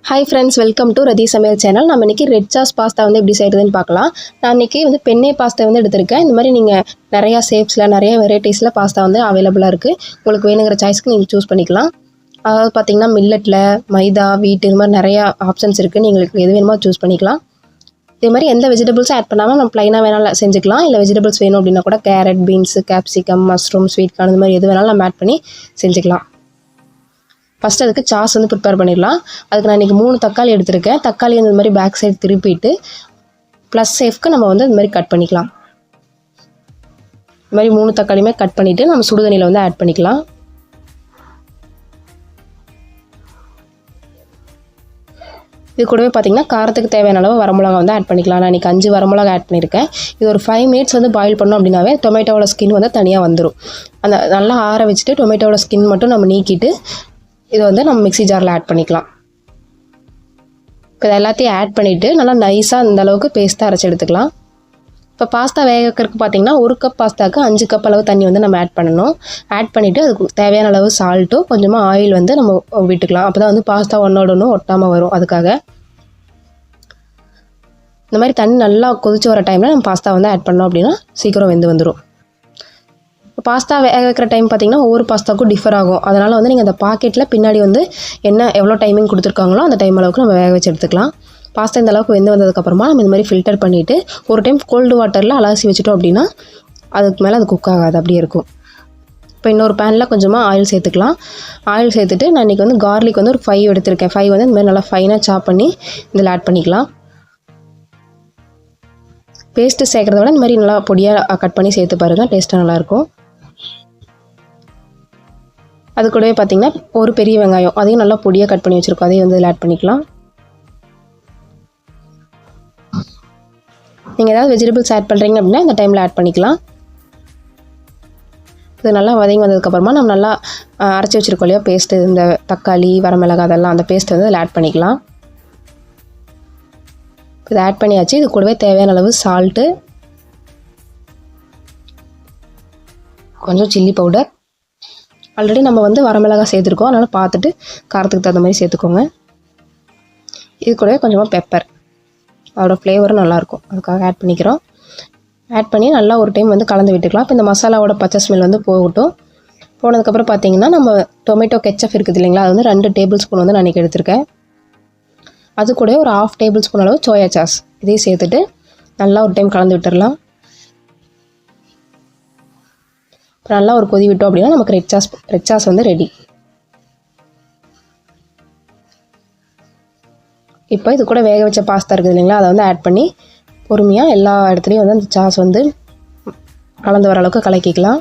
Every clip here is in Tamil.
ஹாய் ஃப்ரெண்ட்ஸ், வெல்கம் டு ரதி சமையல் சேனல். நம்ம இன்றைக்கி ரெட் சாஸ் பாஸ்தா வந்து எப்படி செய்கிறதுன்னு பார்க்கலாம். நான் இன்றைக்கி வந்து பெண்ணே பாஸ்தா வந்து எடுத்திருக்கேன். இந்த மாதிரி நீங்கள் நிறையா ஷேப்ஸில் நிறைய வெரைட்டிஸில் பாஸ்தா வந்து அவைலபிளாக இருக்குது. உங்களுக்கு வேணுங்கிற சாய்ஸ்க்கு நீங்கள் சூஸ் பண்ணிக்கலாம். அதாவது பார்த்திங்கன்னா மில்லட்டில், மைதா, வீட் இது மாதிரி நிறையா ஆப்ஷன்ஸ் இருக்குது. நீங்கள் எது வேணுமோ சூஸ் பண்ணிக்கலாம். இதே மாதிரி எந்த வெஜிடபிள்ஸும் ஆட் பண்ணாமல் நம்ம ப்ளைனாக வேணாலும் செஞ்சுக்கலாம். இல்லை வெஜிடபிள்ஸ் வேணும் அப்படின்னா கூட carrot, beans, capsicum, mushroom, sweet corn இந்த மாதிரி எது வேணாலும் நம்ம ஆட் பண்ணி செஞ்சுக்கலாம். ஃபஸ்ட்டு அதுக்கு சாஸ் வந்து ப்ரிப்பேர் பண்ணிடலாம். அதுக்கு நான் இன்றைக்கி 3 தக்காளி எடுத்திருக்கேன். தக்காளி இந்த மாதிரி பேக் சைடு திருப்பிட்டு ப்ளஸ் சேஃப்க்கு நம்ம வந்து இந்த மாதிரி கட் பண்ணிக்கலாம். இந்த மாதிரி 3 தக்காளியுமே கட் பண்ணிவிட்டு நம்ம சுடுதண்ணியில் வந்து ஆட் பண்ணிக்கலாம். இது கூடவே பார்த்திங்கன்னா காரத்துக்கு தேவையான அளவு வரமிளகா வந்து ஆட் பண்ணிக்கலாம். நான் இன்றைக்கி 5 வரமிளகா ஆட் பண்ணியிருக்கேன். இது ஒரு 5 மினிட்ஸ் வந்து பாயில் பண்ணோம் அப்படின்னாவே டொமேட்டோவோட ஸ்கின் வந்து தனியாக வந்துடும். அந்த நல்லா ஆற வச்சுட்டு டொமேட்டோவோட ஸ்கின் மட்டும் நம்ம நீக்கிட்டு இதை வந்து நம்ம மிக்ஸி ஜாரில் ஆட் பண்ணிக்கலாம். இப்போ இதை எல்லாத்தையும் ஆட் பண்ணிவிட்டு நல்லா நைஸாக இந்த அளவுக்கு பேஸ்ட்டாக அரைச்சி எடுத்துக்கலாம். இப்போ பாஸ்தா வேக வைக்கிறதுக்கு பார்த்திங்கன்னா 1 கப் பாஸ்தாவுக்கு 5 கப் அளவு தண்ணி வந்து நம்ம ஆட் பண்ணணும். ஆட் பண்ணிவிட்டு அதுக்கு தேவையான அளவு சால்ட்டும் கொஞ்சமாக ஆயில் வந்து நம்ம விட்டுக்கலாம். அப்போ தான் வந்து பாஸ்தா ஒன்றோட ஒன்று ஒட்டாமல் வரும். அதுக்காக இந்த மாதிரி தண்ணி நல்லா கொதிச்சு வர டைமில் நம்ம பாஸ்தா வந்து ஆட் பண்ணோம் அப்படின்னா சீக்கிரம் வெந்து வந்துடும். பாஸ்தா வேக வைக்கிற டைம் பார்த்திங்கன்னா ஒவ்வொரு பாஸ்தாவுக்கும் டிஃபர் ஆகும். அதனால் வந்து நீங்கள் அந்த பாக்கெட்டில் பின்னாடி வந்து எவ்வளோ டைமிங் கொடுத்துருக்காங்களோ அந்த டைம் அளவுக்கு நம்ம வேக வச்சு எடுத்துக்கலாம். பாஸ்தா இந்த அளவுக்கு வெந்து வந்ததுக்கப்புறமா நம்ம இந்த மாதிரி ஃபில்டர் பண்ணிவிட்டு ஒரு டைம் கோல்டு வாட்டரில் அலசி வச்சுட்டோம் அப்படின்னா அதுக்கு மேலே அது குக் ஆகாது, அப்படியே இருக்கும். இப்போ இன்னொரு பேனில் கொஞ்சமாக ஆயில் சேர்த்துக்கலாம். ஆயில் சேர்த்துட்டு நான் இன்றைக்கி வந்து கார்லிக் வந்து ஒரு 5 எடுத்திருக்கேன். 5 வந்து இந்த மாதிரி நல்லா ஃபைனாக சாப் பண்ணி இதில் ஆட் பண்ணிக்கலாம். பேஸ்ட்டு சேர்க்குறத விட இந்த மாதிரி நல்லா பொடியாக கட் பண்ணி சேர்த்து பாருங்கள், டேஸ்ட்டாக நல்லாயிருக்கும். அது கூடவே பார்த்திங்கன்னா ஒரு பெரிய வெங்காயம் அதையும் நல்லா பொடியாக கட் பண்ணி வச்சுருக்கோம். அதையும் வந்து இதில் ஆட் பண்ணிக்கலாம். நீங்கள் ஏதாவது வெஜிடபிள்ஸ் ஆட் பண்ணுறீங்க அப்படின்னா இந்த டைமில் ஆட் பண்ணிக்கலாம். இது நல்லா வதங்கி வந்ததுக்கப்புறமா நம்ம நல்லா அரைச்சி வச்சுருக்கோம் இல்லையா பேஸ்ட்டு, இந்த தக்காளி, வரமிளகாய் அதெல்லாம் அந்த பேஸ்ட்டு வந்து இதில் ஆட் பண்ணிக்கலாம். இதை ஆட் பண்ணியாச்சு. இது கூடவே தேவையான அளவு சால்ட்டு, கொஞ்சம் சில்லி பவுடர். ஆல்ரெடி நம்ம வந்து வரமிளகாய் சேர்த்துருக்கோம், அதனால் பார்த்துட்டு காரத்துக்கு தகுந்த மாதிரி சேர்த்துக்கோங்க. இது கூடவே கொஞ்சமாக பெப்பர், அதோட ஃப்ளேவரும் நல்லாயிருக்கும், அதுக்காக ஆட் பண்ணிக்கிறோம். ஆட் பண்ணி நல்லா ஒரு டைம் வந்து கலந்து விட்டுக்கலாம். இப்போ இந்த மசாலாவோட பச்சை ஸ்மெல் வந்து போகட்டும். போனதுக்கப்புறம் பார்த்திங்கன்னா நம்ம டொமேட்டோ கெச்சப் இருக்குது இல்லைங்களா, அது வந்து 2 டேபிள் ஸ்பூன் வந்து நான் இன்றைக்கி எடுத்திருக்கேன். அது கூட ஒரு 1/2 டேபிள் ஸ்பூன் அளவு சோயா சாஸ் இதையும் சேர்த்துட்டு நல்லா ஒரு டைம் கலந்து விட்டுடலாம். நல்லா ஒரு கொதி விட்டோம் அப்படின்னா நமக்கு ரெட் சாஸ் வந்து ரெடி. இப்போ இது கூட வேக வச்ச பாஸ்தா இருக்குது இல்லைங்களா, அதை வந்து ஆட் பண்ணி பொறுமையாக எல்லா இடத்துலையும் வந்து அந்த சாஸ் வந்து கலந்து வர அளவுக்கு கலக்கிக்கலாம்.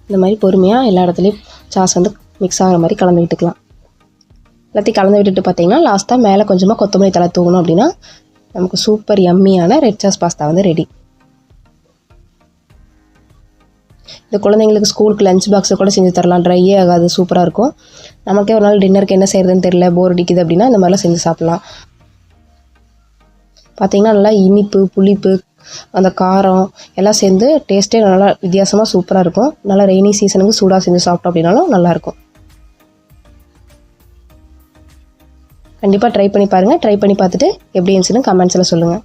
இந்த மாதிரி பொறுமையாக எல்லா இடத்துலையும் சாஸ் வந்து மிக்ஸ் ஆகிற மாதிரி கலந்து விட்டுக்கலாம். எல்லாத்தையும் கலந்து விட்டுட்டு பார்த்திங்கன்னா லாஸ்ட்டாக மேலே கொஞ்சமாக கொத்தமல்லி தழை தூவணும் அப்படின்னா நமக்கு சூப்பர் யம்மியான ரெட் சாஸ் பாஸ்தா வந்து ரெடி. இந்த குழந்தைங்களுக்கு ஸ்கூலுக்கு லஞ்ச் பாக்ஸை கூட செஞ்சு தரலாம், ட்ரையே ஆகாது, சூப்பராக இருக்கும். நமக்கே ஒரு நாள் டின்னருக்கு என்ன செய்கிறதுன்னு தெரியல, போர் அடிக்குது அப்படின்னா இந்த மாதிரிலாம் செஞ்சு சாப்பிட்லாம். பார்த்திங்கன்னா நல்லா இனிப்பு, புளிப்பு, அந்த காரம் எல்லாம் சேர்ந்து டேஸ்ட்டே நல்லா வித்தியாசமாக சூப்பராக இருக்கும். நல்லா ரெய்னி சீசனுக்கு சூடாக செஞ்சு சாப்பிட்டோம் அப்படின்னாலும் நல்லாயிருக்கும். கண்டிப்பாக ட்ரை பண்ணி பாருங்கள். ட்ரை பண்ணி பார்த்துட்டு எப்படி இருந்துச்சுன்னு கமெண்ட்ஸில் சொல்லுங்கள்.